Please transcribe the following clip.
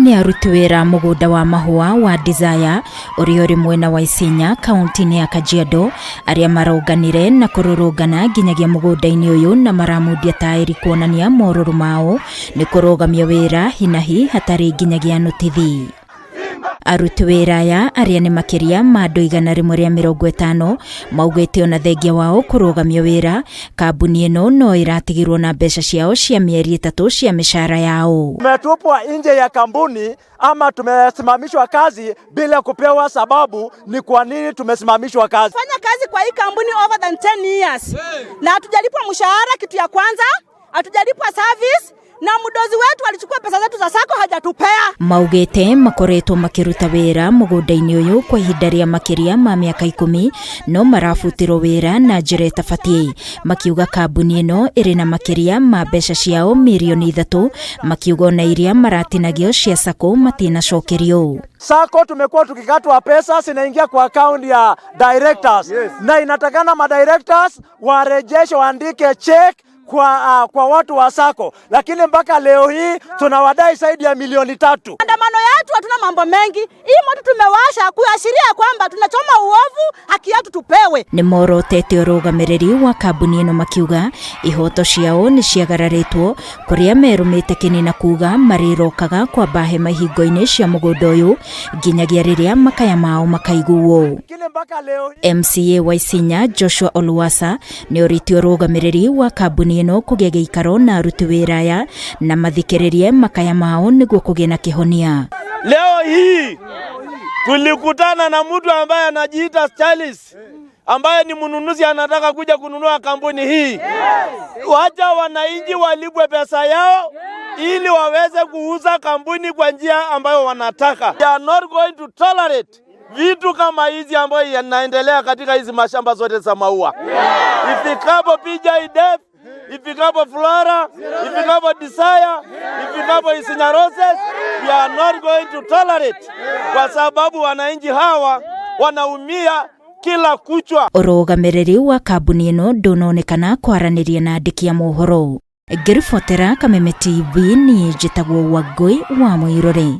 ni aruti wĩra mũgũnda wa mahũa wa Desire ũrĩa ũrĩ mwena wa Isinya kaunti-inĩ ya Kajiado arĩa maronganire na kũrũrũngana nginyagia mũgũnda-inĩ ũyũ na maramundia taĩri kuonania morũrũ mao nĩ kũrũgamia wĩra hinahi hatarĩ nginyagia notithi. Aruti wĩra aya arĩa nĩ makĩria ma andũ 150 maugĩte ona thengia wao kũrũgamia wĩra, kambuni ĩno no ĩratigirwo na mbeca ciao cia mĩeri 3 cia mĩshahara yao. Tumetupwa nje ya kampuni ama tumesimamishwa kazi bila kupewa sababu ni kwa nini tumesimamishwa kazi. Fanya kazi kwa hii kampuni over than 10 years. Na hatujalipwa mshahara, kitu ya kwanza, hatujalipwa service. Na mudozi wetu walichukua pesa zetu za sako hajatupea. Maugĩte makoretwo makĩruta wĩra mũgũnda-inĩ ũyũ kwa ihinda rĩa makĩria ma mĩaka 10 no marabutirwo wĩra na njĩra ĩtabatiĩ. Makiuga kambuni ĩno ĩrĩ na makĩria ma mbeca ciao mirioni 3, makiuga ona iria maratinagio cia sako matinacokerio. Sako tumekuwa tukikatwa pesa zinaingia kwa account ya directors. Na inatakana directors warejeshe waandike check kwa watu wa sako, lakini mpaka leo hii tunawadai zaidi ya milioni 3. Maandamano yetu hatuna mambo mengi. Hii moto tumewasha kuashiria kwamba tunachoma uovu, haki yetu tupewe. Nĩ morotete ũrũgamĩrĩri wa kambuni ĩno makiuga ihoto ciao nĩ ciagararĩtwo kũrĩa merũmĩte kĩnina kuga marĩrokaga kwamba hema ihingo-inĩ cia mũgũnda ũyũ nginyagia rĩrĩa makaya mao makaiguo. MCA wa Isinya Joshua Oluwasa nĩ ũrĩtio ũrũgamĩrĩri wa kambuni ĩno kũgĩa gĩikaro na aruti wĩra aya na mathikĩrĩrie makaya mao nĩguo kũgĩa na kĩhonia. Leo hii tulikutana na mtu ambaye anajiita Charles ambaye ni mnunuzi anataka kuja kununua kampuni hii. Wacha wananchi walipwe pesa yao ili waweze kuuza kampuni kwa njia ambayo wanataka. We are not going to tolerate vitu kama hizi ambayo yanaendelea katika hizi mashamba zote za maua. Ifikapo PJDF, ifikapo Flora, ifikapo Desire, ifikapo Isinya Roses, we are not going to tolerate, kwa sababu wananchi hawa wanaumia kila kuchwa. Ũrũgamĩrĩri wa kambuni ĩno ndũnonekana kwaranĩria na andĩki a mohoro. Ngĩribotera Kameme TV, niĩ njĩtagwo Wangui wa Mũirũrĩ.